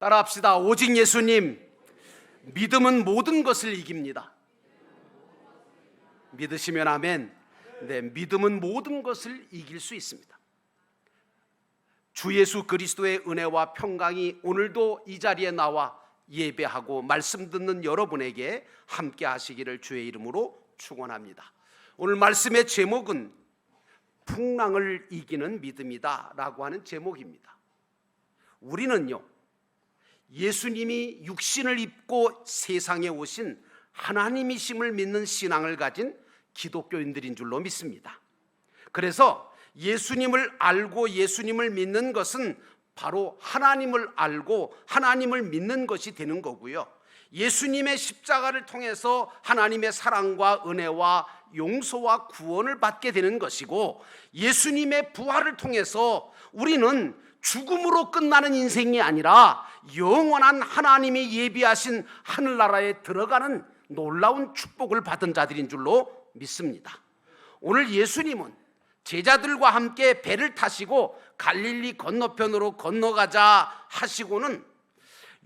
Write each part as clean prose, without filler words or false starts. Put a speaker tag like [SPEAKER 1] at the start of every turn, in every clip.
[SPEAKER 1] 따라합시다. 오직 예수님. 믿음은 모든 것을 이깁니다. 믿으시면 아멘. 네, 믿음은 모든 것을 이길 수 있습니다. 주 예수 그리스도의 은혜와 평강이 오늘도 이 자리에 나와 예배하고 말씀 듣는 여러분에게 함께 하시기를 주의 이름으로 축원합니다. 오늘 말씀의 제목은 풍랑을 이기는 믿음이다 라고 하는 제목입니다. 우리는요, 예수님이 육신을 입고 세상에 오신 하나님이심을 믿는 신앙을 가진 기독교인들인 줄로 믿습니다. 그래서 예수님을 알고 예수님을 믿는 것은 바로 하나님을 알고 하나님을 믿는 것이 되는 거고요, 예수님의 십자가를 통해서 하나님의 사랑과 은혜와 용서와 구원을 받게 되는 것이고, 예수님의 부활을 통해서 우리는 죽음으로 끝나는 인생이 아니라 영원한 하나님이 예비하신 하늘나라에 들어가는 놀라운 축복을 받은 자들인 줄로 믿습니다. 오늘 예수님은 제자들과 함께 배를 타시고 갈릴리 건너편으로 건너가자 하시고는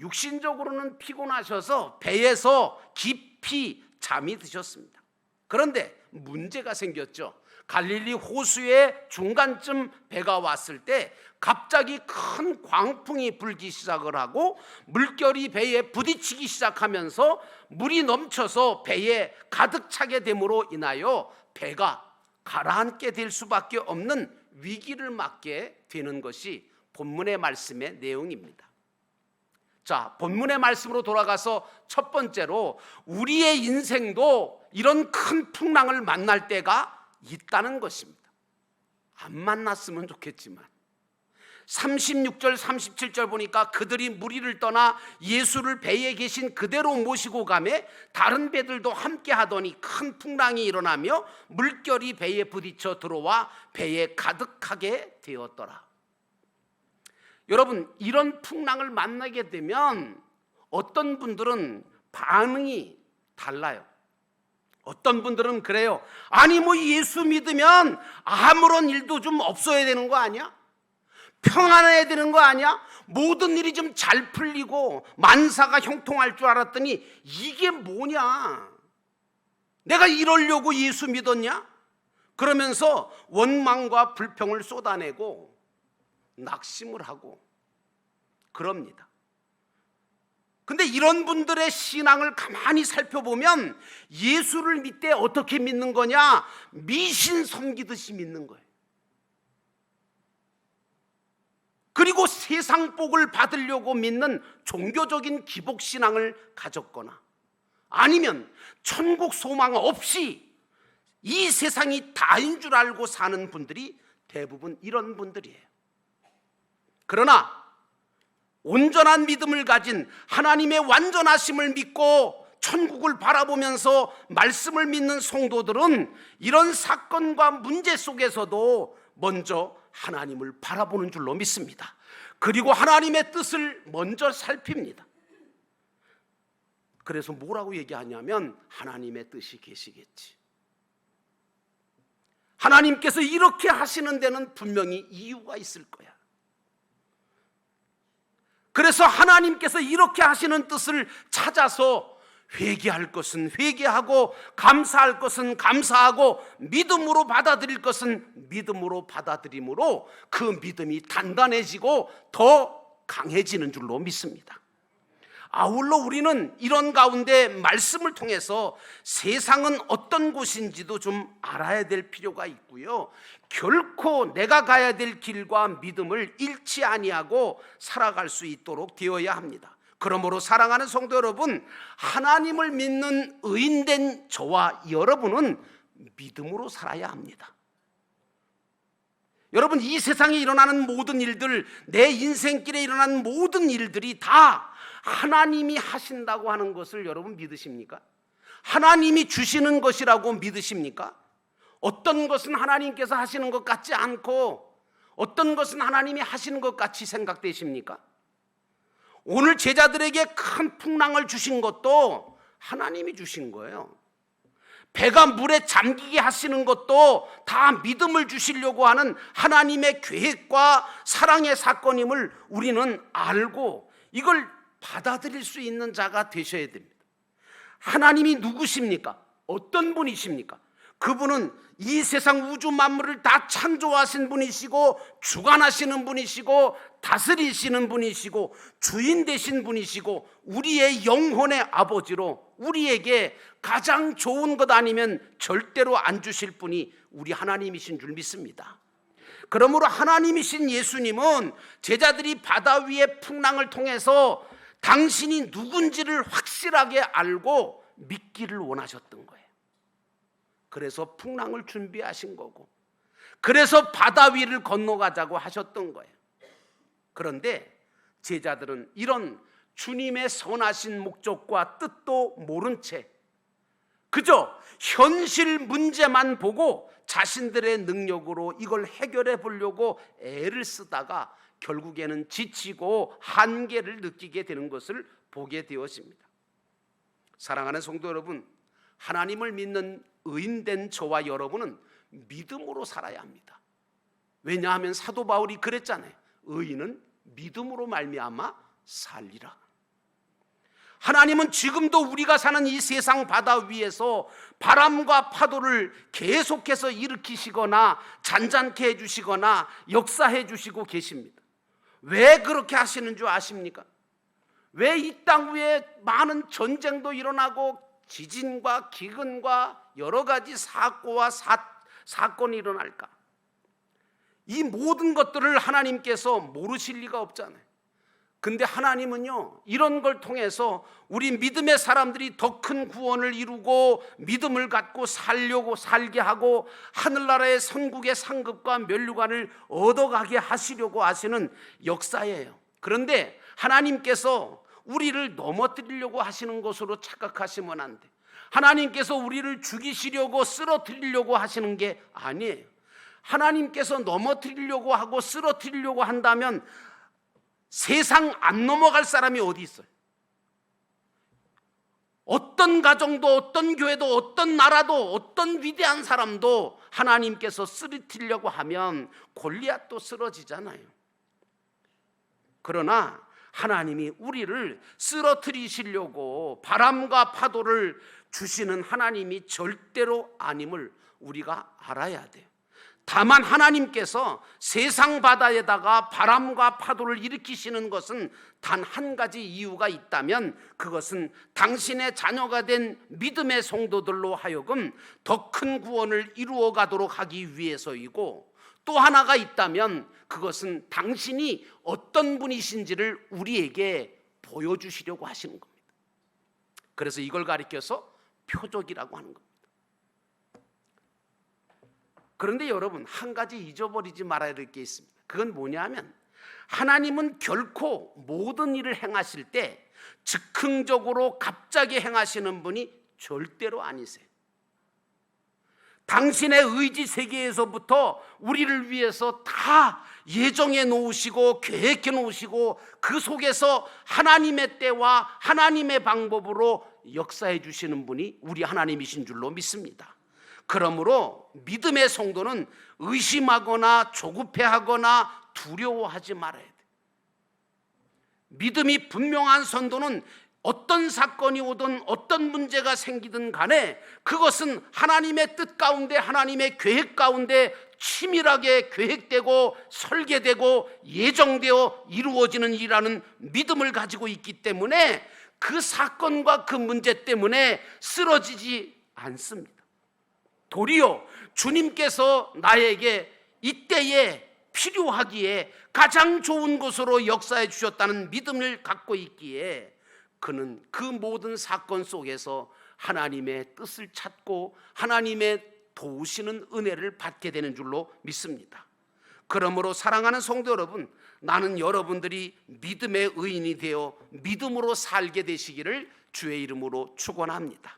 [SPEAKER 1] 육신적으로는 피곤하셔서 배에서 깊이 잠이 드셨습니다. 그런데 문제가 생겼죠. 갈릴리 호수의 중간쯤 배가 왔을 때 갑자기 큰 광풍이 불기 시작을 하고 물결이 배에 부딪히기 시작하면서 물이 넘쳐서 배에 가득 차게 됨으로 인하여 배가 가라앉게 될 수밖에 없는 위기를 맞게 되는 것이 본문의 말씀의 내용입니다. 자, 본문의 말씀으로 돌아가서 첫 번째로 우리의 인생도 이런 큰 풍랑을 만날 때가 있다는 것입니다. 안 만났으면 좋겠지만 36절 37절 보니까 그들이 무리를 떠나 예수를 배에 계신 그대로 모시고 가매 다른 배들도 함께 하더니 큰 풍랑이 일어나며 물결이 배에 부딪혀 들어와 배에 가득하게 되었더라. 여러분, 이런 풍랑을 만나게 되면 어떤 분들은 반응이 달라요. 어떤 분들은 그래요. 아니 뭐 예수 믿으면 아무런 일도 좀 없어야 되는 거 아니야? 평안해야 되는 거 아니야? 모든 일이 좀 잘 풀리고 만사가 형통할 줄 알았더니 이게 뭐냐? 내가 이러려고 예수 믿었냐? 그러면서 원망과 불평을 쏟아내고 낙심을 하고 그럽니다. 근데 이런 분들의 신앙을 가만히 살펴보면 예수를 믿되 어떻게 믿는 거냐? 미신 섬기듯이 믿는 거예요. 그리고 세상 복을 받으려고 믿는 종교적인 기복신앙을 가졌거나 아니면 천국 소망 없이 이 세상이 다인 줄 알고 사는 분들이 대부분 이런 분들이에요. 그러나 온전한 믿음을 가진 하나님의 완전하심을 믿고 천국을 바라보면서 말씀을 믿는 성도들은 이런 사건과 문제 속에서도 먼저 하나님을 바라보는 줄로 믿습니다. 그리고 하나님의 뜻을 먼저 살핍니다. 그래서 뭐라고 얘기하냐면 하나님의 뜻이 계시겠지. 하나님께서 이렇게 하시는 데는 분명히 이유가 있을 거야. 그래서 하나님께서 이렇게 하시는 뜻을 찾아서 회개할 것은 회개하고 감사할 것은 감사하고 믿음으로 받아들일 것은 믿음으로 받아들임으로 그 믿음이 단단해지고 더 강해지는 줄로 믿습니다. 아울러 우리는 이런 가운데 말씀을 통해서 세상은 어떤 곳인지도 좀 알아야 될 필요가 있고요, 결코 내가 가야 될 길과 믿음을 잃지 아니하고 살아갈 수 있도록 되어야 합니다. 그러므로 사랑하는 성도 여러분, 하나님을 믿는 의인된 저와 여러분은 믿음으로 살아야 합니다. 여러분, 이 세상에 일어나는 모든 일들, 내 인생길에 일어나는 모든 일들이 다 하나님이 하신다고 하는 것을 여러분 믿으십니까? 하나님이 주시는 것이라고 믿으십니까? 어떤 것은 하나님께서 하시는 것 같지 않고 어떤 것은 하나님이 하시는 것 같이 생각되십니까? 오늘 제자들에게 큰 풍랑을 주신 것도 하나님이 주신 거예요. 배가 물에 잠기게 하시는 것도 다 믿음을 주시려고 하는 하나님의 계획과 사랑의 사건임을 우리는 알고 이걸 받아들일 수 있는 자가 되셔야 됩니다. 하나님이 누구십니까? 어떤 분이십니까? 그분은 이 세상 우주 만물을 다 창조하신 분이시고, 주관하시는 분이시고, 다스리시는 분이시고, 주인 되신 분이시고, 우리의 영혼의 아버지로 우리에게 가장 좋은 것 아니면 절대로 안 주실 분이 우리 하나님이신 줄 믿습니다. 그러므로 하나님이신 예수님은 제자들이 바다 위의 풍랑을 통해서 당신이 누군지를 확실하게 알고 믿기를 원하셨던 거예요. 그래서 풍랑을 준비하신 거고, 그래서 바다 위를 건너가자고 하셨던 거예요. 그런데 제자들은 이런 주님의 선하신 목적과 뜻도 모른 채 그저 현실 문제만 보고 자신들의 능력으로 이걸 해결해 보려고 애를 쓰다가 결국에는 지치고 한계를 느끼게 되는 것을 보게 되었습니다. 사랑하는 성도 여러분, 하나님을 믿는 의인된 저와 여러분은 믿음으로 살아야 합니다. 왜냐하면 사도 바울이 그랬잖아요. 의인은 믿음으로 말미암아 살리라. 하나님은 지금도 우리가 사는 이 세상 바다 위에서 바람과 파도를 계속해서 일으키시거나 잔잔케 해주시거나 역사해 주시고 계십니다. 왜 그렇게 하시는 줄 아십니까? 왜 이 땅 위에 많은 전쟁도 일어나고 지진과 기근과 여러 가지 사건이 일어날까? 이 모든 것들을 하나님께서 모르실 리가 없잖아요. 근데 하나님은요, 이런 걸 통해서 우리 믿음의 사람들이 더 큰 구원을 이루고 믿음을 갖고 살게 하고 하늘나라의 선국의 상급과 면류관을 얻어가게 하시려고 하시는 역사예요. 그런데 하나님께서 우리를 넘어뜨리려고 하시는 것으로 착각하시면 안 돼. 하나님께서 우리를 죽이시려고 쓰러뜨리려고 하시는 게 아니에요. 하나님께서 넘어뜨리려고 하고 쓰러뜨리려고 한다면 세상 안 넘어갈 사람이 어디 있어요? 어떤 가정도, 어떤 교회도, 어떤 나라도, 어떤 위대한 사람도 하나님께서 쓰러뜨리려고 하면 골리앗도 쓰러지잖아요. 그러나 하나님이 우리를 쓰러뜨리시려고 바람과 파도를 주시는 하나님이 절대로 아님을 우리가 알아야 돼요. 다만 하나님께서 세상 바다에다가 바람과 파도를 일으키시는 것은 단 한 가지 이유가 있다면 그것은 당신의 자녀가 된 믿음의 성도들로 하여금 더 큰 구원을 이루어 가도록 하기 위해서이고, 또 하나가 있다면 그것은 당신이 어떤 분이신지를 우리에게 보여주시려고 하시는 겁니다. 그래서 이걸 가리켜서 표적이라고 하는 겁니다. 그런데 여러분, 한 가지 잊어버리지 말아야 될 게 있습니다. 그건 뭐냐면 하나님은 결코 모든 일을 행하실 때 즉흥적으로 갑자기 행하시는 분이 절대로 아니세요. 당신의 의지 세계에서부터 우리를 위해서 다 예정해 놓으시고 계획해 놓으시고 그 속에서 하나님의 때와 하나님의 방법으로 역사해 주시는 분이 우리 하나님이신 줄로 믿습니다. 그러므로 믿음의 성도는 의심하거나 조급해하거나 두려워하지 말아야 돼요. 믿음이 분명한 성도는 어떤 사건이 오든 어떤 문제가 생기든 간에 그것은 하나님의 뜻 가운데, 하나님의 계획 가운데 치밀하게 계획되고 설계되고 예정되어 이루어지는 일이라는 믿음을 가지고 있기 때문에 그 사건과 그 문제 때문에 쓰러지지 않습니다. 도리어 주님께서 나에게 이때에 필요하기에 가장 좋은 곳으로 역사해 주셨다는 믿음을 갖고 있기에 그는 그 모든 사건 속에서 하나님의 뜻을 찾고 하나님의 도우시는 은혜를 받게 되는 줄로 믿습니다. 그러므로 사랑하는 성도 여러분, 나는 여러분들이 믿음의 의인이 되어 믿음으로 살게 되시기를 주의 이름으로 축원합니다.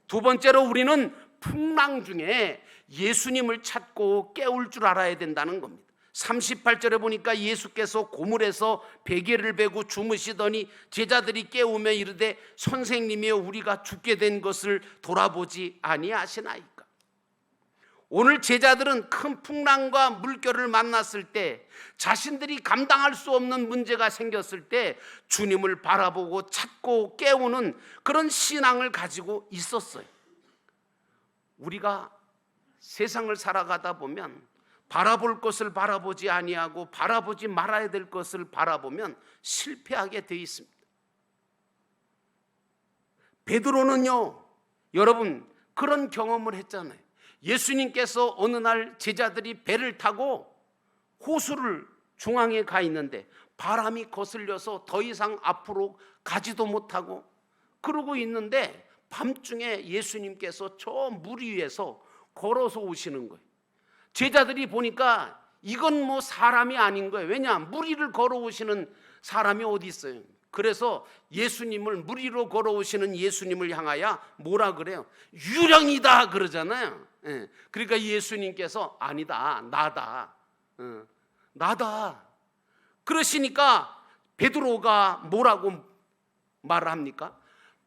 [SPEAKER 1] 두 번째로 우리는 풍랑 중에 예수님을 찾고 깨울 줄 알아야 된다는 겁니다. 38절에 보니까 예수께서 고물에서 베개를 베고 주무시더니 제자들이 깨우며 이르되 선생님이여 우리가 죽게 된 것을 돌아보지 아니하시나이까. 오늘 제자들은 큰 풍랑과 물결을 만났을 때, 자신들이 감당할 수 없는 문제가 생겼을 때 주님을 바라보고 찾고 깨우는 그런 신앙을 가지고 있었어요. 우리가 세상을 살아가다 보면 바라볼 것을 바라보지 아니하고 바라보지 말아야 될 것을 바라보면 실패하게 돼 있습니다. 베드로는요, 여러분 그런 경험을 했잖아요. 예수님께서 어느 날 제자들이 배를 타고 호수를 중앙에 가 있는데 바람이 거슬려서 더 이상 앞으로 가지도 못하고 그러고 있는데 밤중에 예수님께서 저 물 위에서 걸어서 오시는 거예요. 제자들이 보니까 이건 뭐 사람이 아닌 거예요. 왜냐? 물 위를 걸어오시는 사람이 어디 있어요? 그래서 예수님을, 물 위로 걸어오시는 예수님을 향하여 뭐라 그래요? 유령이다 그러잖아요. 그러니까 예수님께서 아니다, 나다, 나다 그러시니까 베드로가 뭐라고 말을 합니까?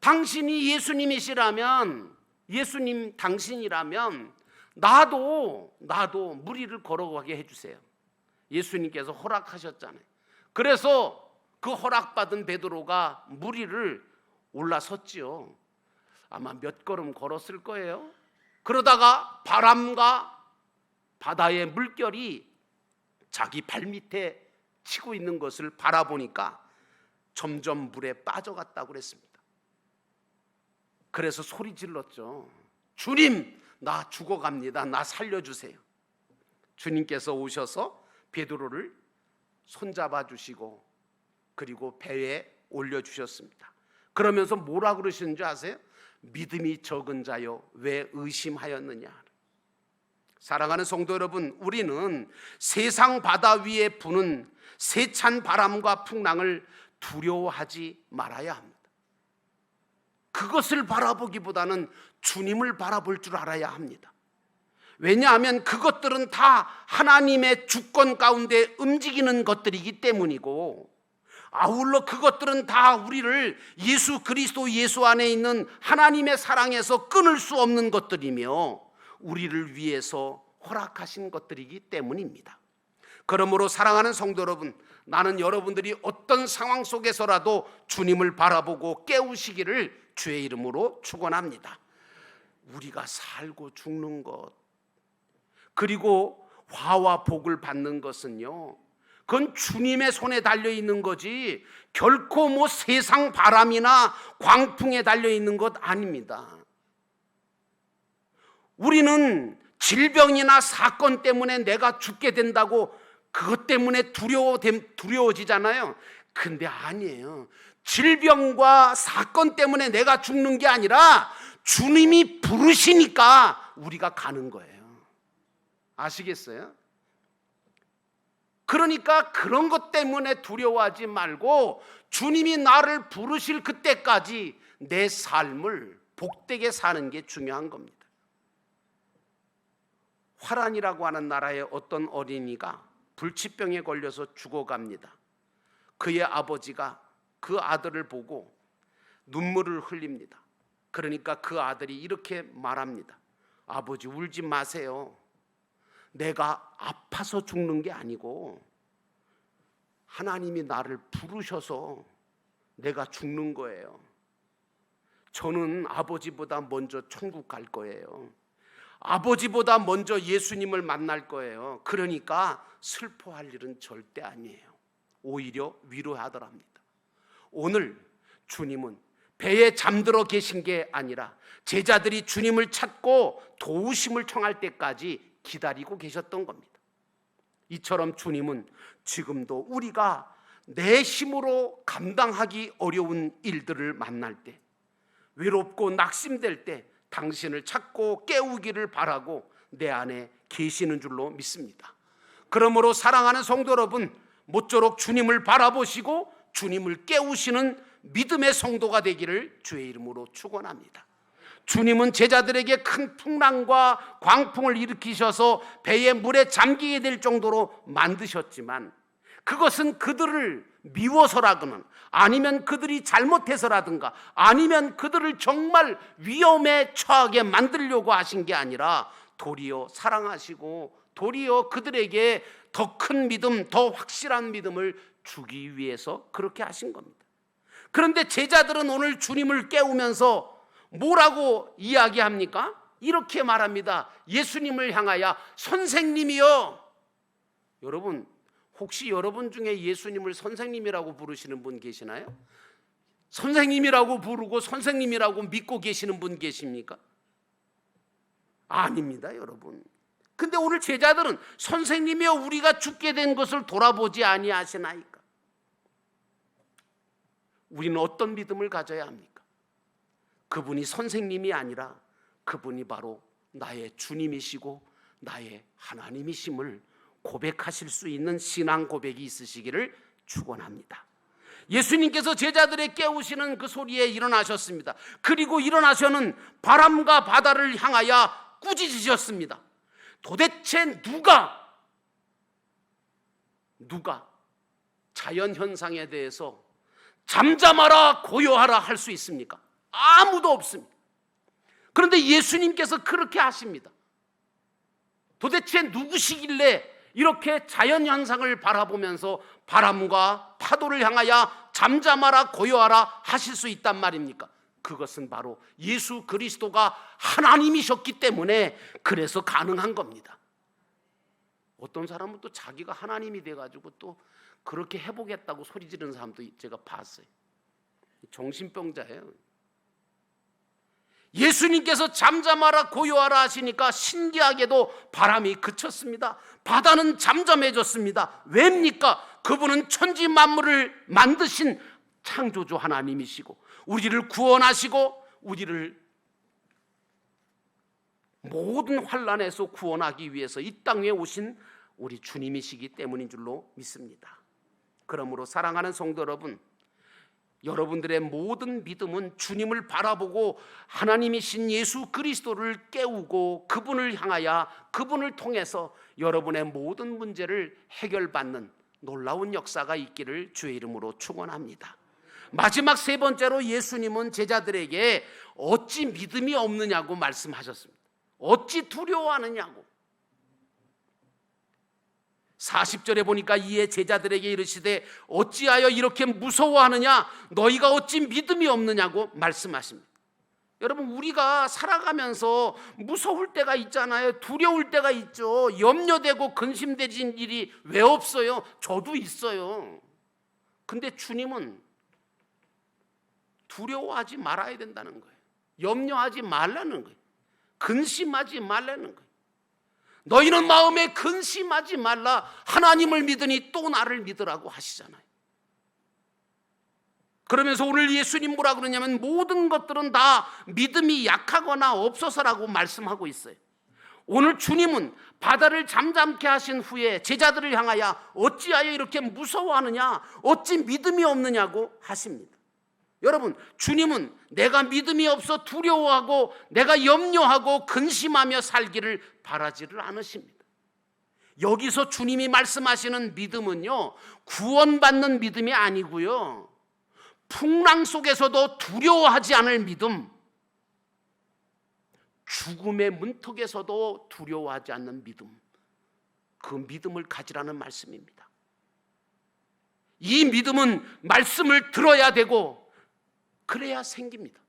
[SPEAKER 1] 당신이 예수님이시라면, 예수님 당신이라면 나도 물 위를 걸어가게 해주세요. 예수님께서 허락하셨잖아요. 그래서 그 허락받은 베드로가 물 위를 올라섰지요. 아마 몇 걸음 걸었을 거예요. 그러다가 바람과 바다의 물결이 자기 발밑에 치고 있는 것을 바라보니까 점점 물에 빠져갔다고 그랬습니다. 그래서 소리 질렀죠. 주님, 나 죽어갑니다. 나 살려주세요. 주님께서 오셔서 베드로를 손잡아 주시고 그리고 배에 올려주셨습니다. 그러면서 뭐라 그러시는 줄 아세요? 믿음이 적은 자여 왜 의심하였느냐. 사랑하는 성도 여러분, 우리는 세상 바다 위에 부는 세찬 바람과 풍랑을 두려워하지 말아야 합니다. 그것을 바라보기보다는 주님을 바라볼 줄 알아야 합니다. 왜냐하면 그것들은 다 하나님의 주권 가운데 움직이는 것들이기 때문이고, 아울러 그것들은 다 우리를 예수 그리스도 예수 안에 있는 하나님의 사랑에서 끊을 수 없는 것들이며 우리를 위해서 허락하신 것들이기 때문입니다. 그러므로 사랑하는 성도 여러분, 나는 여러분들이 어떤 상황 속에서라도 주님을 바라보고 깨우시기를 주의 이름으로 축원합니다. 우리가 살고 죽는 것, 그리고 화와 복을 받는 것은요, 그건 주님의 손에 달려있는 거지 결코 뭐 세상 바람이나 광풍에 달려있는 것 아닙니다. 우리는 질병이나 사건 때문에 내가 죽게 된다고 그것 때문에 두려워지잖아요. 근데 아니에요. 질병과 사건 때문에 내가 죽는 게 아니라 주님이 부르시니까 우리가 가는 거예요. 아시겠어요? 그러니까 그런 것 때문에 두려워하지 말고 주님이 나를 부르실 그때까지 내 삶을 복되게 사는 게 중요한 겁니다. 화란이라고 하는 나라의 어떤 어린이가 불치병에 걸려서 죽어갑니다. 그의 아버지가 그 아들을 보고 눈물을 흘립니다. 그러니까 그 아들이 이렇게 말합니다. 아버지, 울지 마세요. 내가 아파서 죽는 게 아니고 하나님이 나를 부르셔서 내가 죽는 거예요. 저는 아버지보다 먼저 천국 갈 거예요. 아버지보다 먼저 예수님을 만날 거예요. 그러니까 슬퍼할 일은 절대 아니에요. 오히려 위로하더랍니다. 오늘 주님은 배에 잠들어 계신 게 아니라 제자들이 주님을 찾고 도우심을 청할 때까지 기다리고 계셨던 겁니다. 이처럼 주님은 지금도 우리가 내 힘으로 감당하기 어려운 일들을 만날 때, 외롭고 낙심될 때 당신을 찾고 깨우기를 바라고 내 안에 계시는 줄로 믿습니다. 그러므로 사랑하는 성도 여러분, 모쪼록 주님을 바라보시고 주님을 깨우시는 믿음의 성도가 되기를 주의 이름으로 축원합니다. 주님은 제자들에게 큰 풍랑과 광풍을 일으키셔서 배에 물에 잠기게 될 정도로 만드셨지만 그것은 그들을 미워서라거나 아니면 그들이 잘못해서라든가 아니면 그들을 정말 위험에 처하게 만들려고 하신 게 아니라 도리어 사랑하시고 도리어 그들에게 더 큰 믿음, 더 확실한 믿음을 주기 위해서 그렇게 하신 겁니다. 그런데 제자들은 오늘 주님을 깨우면서 뭐라고 이야기합니까? 이렇게 말합니다. 예수님을 향하여 선생님이요. 여러분, 혹시 여러분 중에 예수님을 선생님이라고 부르시는 분 계시나요? 선생님이라고 부르고 선생님이라고 믿고 계시는 분 계십니까? 아닙니다, 여러분. 근데 오늘 제자들은 선생님이여 우리가 죽게 된 것을 돌아보지 아니하시나이까? 우리는 어떤 믿음을 가져야 합니까? 그분이 선생님이 아니라 그분이 바로 나의 주님이시고 나의 하나님이심을 고백하실 수 있는 신앙 고백이 있으시기를 축원합니다. 예수님께서 제자들의 깨우시는 그 소리에 일어나셨습니다. 그리고 일어나셔는 바람과 바다를 향하여 꾸짖으셨습니다. 도대체 누가 자연현상에 대해서 잠잠하라 고요하라 할 수 있습니까? 아무도 없습니다. 그런데 예수님께서 그렇게 하십니다. 도대체 누구시길래 이렇게 자연현상을 바라보면서 바람과 파도를 향하여 잠잠하라 고요하라 하실 수 있단 말입니까? 그것은 바로 예수 그리스도가 하나님이셨기 때문에 그래서 가능한 겁니다. 어떤 사람은 또 자기가 하나님이 돼가지고 또 그렇게 해보겠다고 소리 지르는 사람도 제가 봤어요. 정신병자예요. 예수님께서 잠잠하라 고요하라 하시니까 신기하게도 바람이 그쳤습니다. 바다는 잠잠해졌습니다. 왜입니까? 그분은 천지 만물을 만드신 창조주 하나님이시고 우리를 구원하시고 우리를 모든 환난에서 구원하기 위해서 이 땅에 오신 우리 주님이시기 때문인 줄로 믿습니다. 그러므로 사랑하는 성도 여러분, 여러분들의 모든 믿음은 주님을 바라보고 하나님이신 예수 그리스도를 깨우고 그분을 향하여 그분을 통해서 여러분의 모든 문제를 해결받는 놀라운 역사가 있기를 주의 이름으로 축원합니다. 마지막 세 번째로 예수님은 제자들에게 어찌 믿음이 없느냐고 말씀하셨습니다. 어찌 두려워하느냐고. 40절에 보니까 이에 제자들에게 이르시되 어찌하여 이렇게 무서워하느냐 너희가 어찌 믿음이 없느냐고 말씀하십니다. 여러분, 우리가 살아가면서 무서울 때가 있잖아요. 두려울 때가 있죠. 염려되고 근심되진 일이 왜 없어요? 저도 있어요. 근데 주님은 두려워하지 말아야 된다는 거예요. 염려하지 말라는 거예요. 근심하지 말라는 거예요. 너희는 마음에 근심하지 말라. 하나님을 믿으니 또 나를 믿으라고 하시잖아요. 그러면서 오늘 예수님 뭐라 그러냐면 모든 것들은 다 믿음이 약하거나 없어서라고 말씀하고 있어요. 오늘 주님은 바다를 잠잠케 하신 후에 제자들을 향하여 어찌하여 이렇게 무서워하느냐, 어찌 믿음이 없느냐고 하십니다. 여러분, 주님은 내가 믿음이 없어 두려워하고 내가 염려하고 근심하며 살기를 바라지를 않으십니다. 여기서 주님이 말씀하시는 믿음은요, 구원받는 믿음이 아니고요, 풍랑 속에서도 두려워하지 않을 믿음, 죽음의 문턱에서도 두려워하지 않는 믿음, 그 믿음을 가지라는 말씀입니다. 이 믿음은 말씀을 들어야 되고 그래야 생깁니다.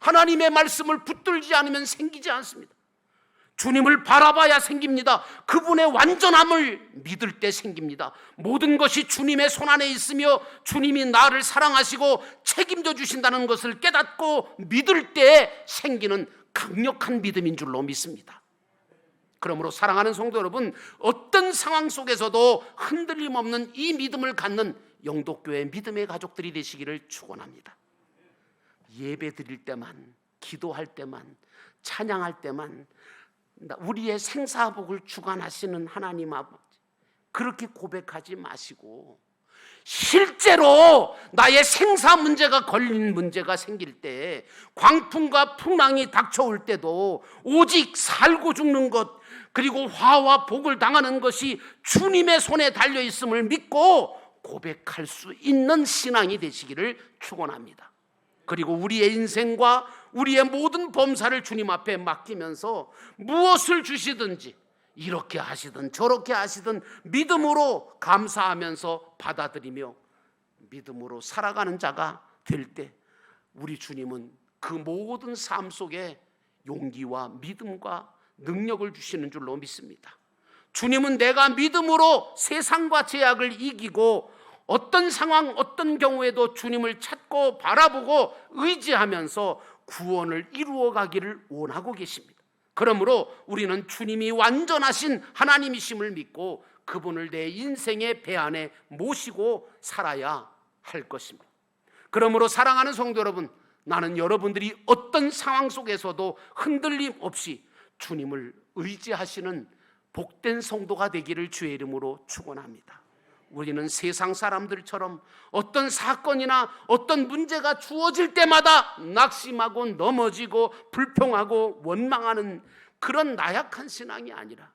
[SPEAKER 1] 하나님의 말씀을 붙들지 않으면 생기지 않습니다. 주님을 바라봐야 생깁니다. 그분의 완전함을 믿을 때 생깁니다. 모든 것이 주님의 손안에 있으며 주님이 나를 사랑하시고 책임져 주신다는 것을 깨닫고 믿을 때 생기는 강력한 믿음인 줄로 믿습니다. 그러므로 사랑하는 성도 여러분, 어떤 상황 속에서도 흔들림 없는 이 믿음을 갖는 영독교회 믿음의 가족들이 되시기를 축원합니다. 예배 드릴 때만, 기도할 때만, 찬양할 때만 우리의 생사복을 주관하시는 하나님 아버지, 그렇게 고백하지 마시고 실제로 나의 생사 문제가 걸린 문제가 생길 때, 광풍과 풍랑이 닥쳐올 때도 오직 살고 죽는 것, 그리고 화와 복을 당하는 것이 주님의 손에 달려 있음을 믿고 고백할 수 있는 신앙이 되시기를 축원합니다. 그리고 우리의 인생과 우리의 모든 범사를 주님 앞에 맡기면서 무엇을 주시든지 이렇게 하시든 저렇게 하시든 믿음으로 감사하면서 받아들이며 믿음으로 살아가는 자가 될 때 우리 주님은 그 모든 삶 속에 용기와 믿음과 능력을 주시는 줄로 믿습니다. 주님은 내가 믿음으로 세상과 제약을 이기고 어떤 상황, 어떤 경우에도 주님을 찾고 바라보고 의지하면서 구원을 이루어 가기를 원하고 계십니다. 그러므로 우리는 주님이 완전하신 하나님이심을 믿고 그분을 내 인생의 배 안에 모시고 살아야 할 것입니다. 그러므로 사랑하는 성도 여러분, 나는 여러분들이 어떤 상황 속에서도 흔들림 없이 주님을 의지하시는 복된 성도가 되기를 주의 이름으로 축원합니다. 우리는 세상 사람들처럼 어떤 사건이나 어떤 문제가 주어질 때마다 낙심하고 넘어지고 불평하고 원망하는 그런 나약한 신앙이 아니라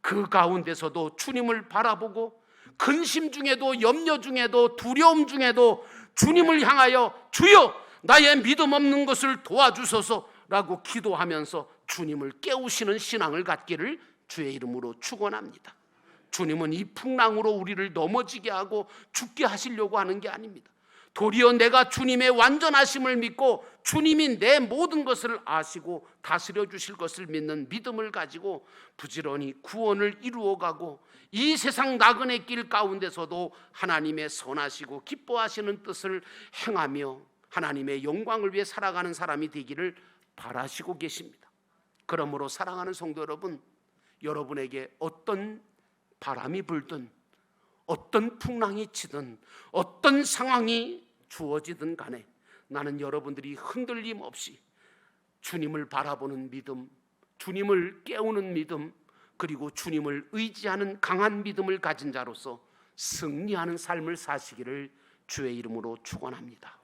[SPEAKER 1] 그 가운데서도 주님을 바라보고 근심 중에도 염려 중에도 두려움 중에도 주님을 향하여 주여 나의 믿음 없는 것을 도와주소서라고 기도하면서 주님을 깨우시는 신앙을 갖기를 주의 이름으로 축원합니다. 주님은 이 풍랑으로 우리를 넘어지게 하고 죽게 하시려고 하는 게 아닙니다. 도리어 내가 주님의 완전하심을 믿고 주님이 내 모든 것을 아시고 다스려 주실 것을 믿는 믿음을 가지고 부지런히 구원을 이루어가고 이 세상 나그네 길 가운데서도 하나님의 선하시고 기뻐하시는 뜻을 행하며 하나님의 영광을 위해 살아가는 사람이 되기를 바라시고 계십니다. 그러므로 사랑하는 성도 여러분, 여러분에게 어떤 바람이 불든 어떤 풍랑이 치든 어떤 상황이 주어지든 간에 나는 여러분들이 흔들림 없이 주님을 바라보는 믿음, 주님을 깨우는 믿음, 그리고 주님을 의지하는 강한 믿음을 가진 자로서 승리하는 삶을 사시기를 주의 이름으로 축원합니다.